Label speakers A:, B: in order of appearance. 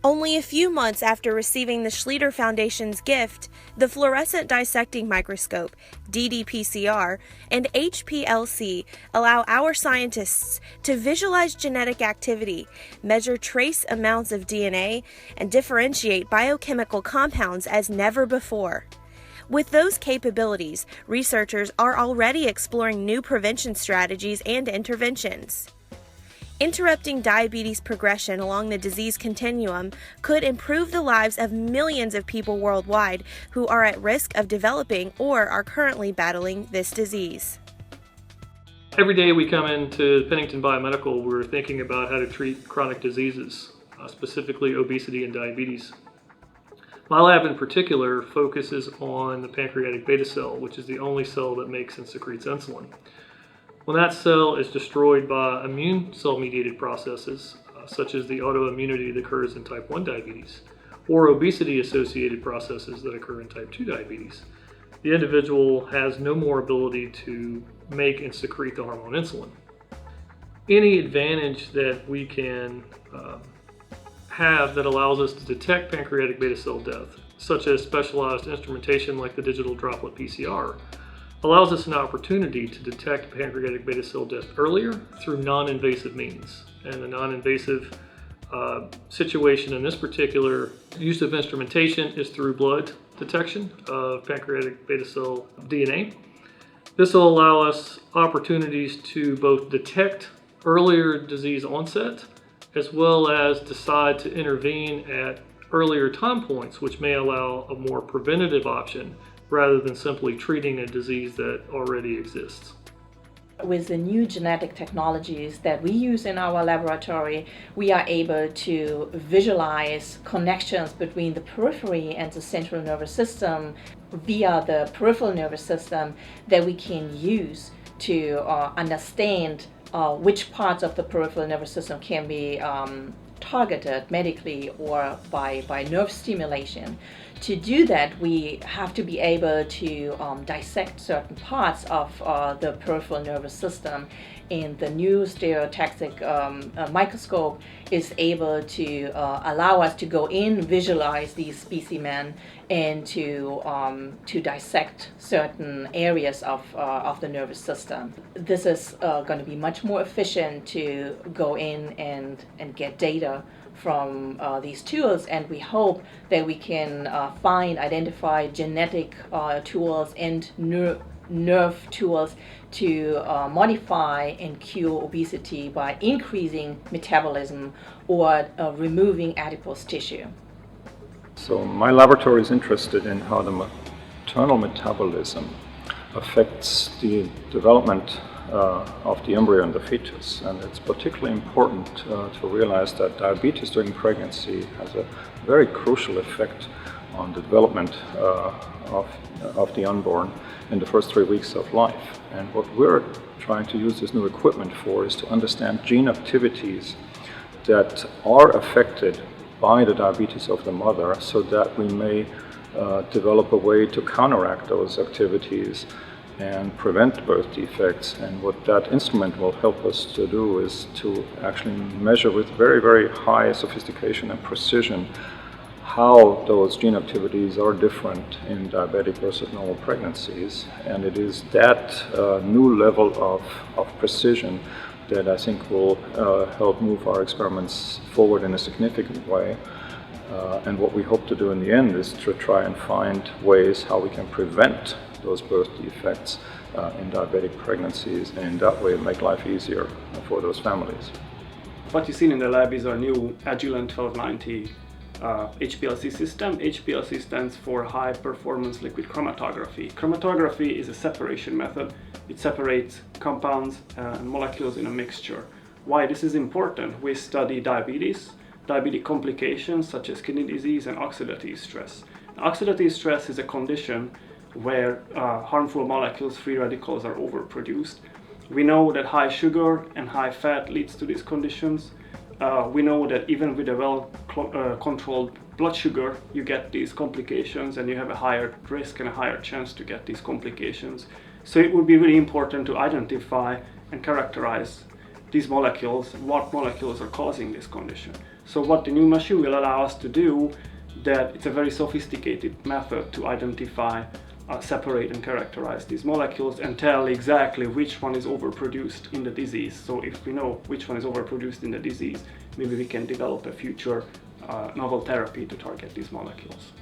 A: Only a few months after receiving the Schlieder Foundation's gift, the fluorescent dissecting microscope, ddPCR, and HPLC allow our scientists to visualize genetic activity, measure trace amounts of DNA, and differentiate biochemical compounds as never before. With those capabilities, researchers are already exploring new prevention strategies and interventions. Interrupting diabetes progression along the disease continuum could improve the lives of millions of people worldwide who are at risk of developing or are currently battling this disease.
B: Every day we come into Pennington Biomedical, we're thinking about how to treat chronic diseases, specifically obesity and diabetes. My lab in particular focuses on the pancreatic beta cell, which is the only cell that makes and secretes insulin. When that cell is destroyed by immune cell-mediated processes, such as the autoimmunity that occurs in type 1 diabetes, or obesity-associated processes that occur in type 2 diabetes, the individual has no more ability to make and secrete the hormone insulin. Any advantage that we can have that allows us to detect pancreatic beta cell death, such as specialized instrumentation like the digital droplet PCR, allows us an opportunity to detect pancreatic beta cell death earlier through non-invasive means. And the non-invasive situation in this particular use of instrumentation is through blood detection of pancreatic beta cell DNA. This will allow us opportunities to both detect earlier disease onset as well as decide to intervene at earlier time points, which may allow a more preventative option rather than simply treating a disease that already exists.
C: With the new genetic technologies that we use in our laboratory, we are able to visualize connections between the periphery and the central nervous system via the peripheral nervous system that we can use to understand which parts of the peripheral nervous system can be targeted medically or by nerve stimulation. To do that, we have to be able to dissect certain parts of the peripheral nervous system, and the new stereotactic microscope is able to allow us to go in, visualize these specimens, and to dissect certain areas of the nervous system. This is going to be much more efficient to go in and get data from these tools, and we hope that we can identify genetic tools and nerve tools to modify and cure obesity by increasing metabolism or removing adipose tissue.
D: So my laboratory is interested in how the maternal metabolism affects the development of the embryo and the fetus, and it's particularly important to realize that diabetes during pregnancy has a very crucial effect on the development of the unborn in the first 3 weeks of life. And what we're trying to use this new equipment for is to understand gene activities that are affected by the diabetes of the mother, so that we may develop a way to counteract those activities and prevent birth defects. And what that instrument will help us to do is to actually measure with very, very high sophistication and precision how those gene activities are different in diabetic versus normal pregnancies. And it is that new level of precision that I think will help move our experiments forward in a significant way. And what we hope to do in the end is to try and find ways how we can prevent those birth defects in diabetic pregnancies, and in that way make life easier for those families.
E: What you've seen in the lab is our new Agilent 1290 HPLC system. HPLC stands for High Performance Liquid Chromatography. Chromatography is a separation method. It separates compounds and molecules in a mixture. Why this is important? We study diabetes, diabetic complications such as kidney disease and oxidative stress. Oxidative stress is a condition where harmful molecules, free radicals, are overproduced. We know that high sugar and high fat leads to these conditions. We know that even with a well-controlled blood sugar, you get these complications, and you have a higher risk and a higher chance to get these complications. So it would be really important to identify and characterize these molecules, what molecules are causing this condition. So what the new machine will allow us to do, that it's a very sophisticated method to identify, separate and characterize these molecules and tell exactly which one is overproduced in the disease. So if we know which one is overproduced in the disease, maybe we can develop a future novel therapy to target these molecules.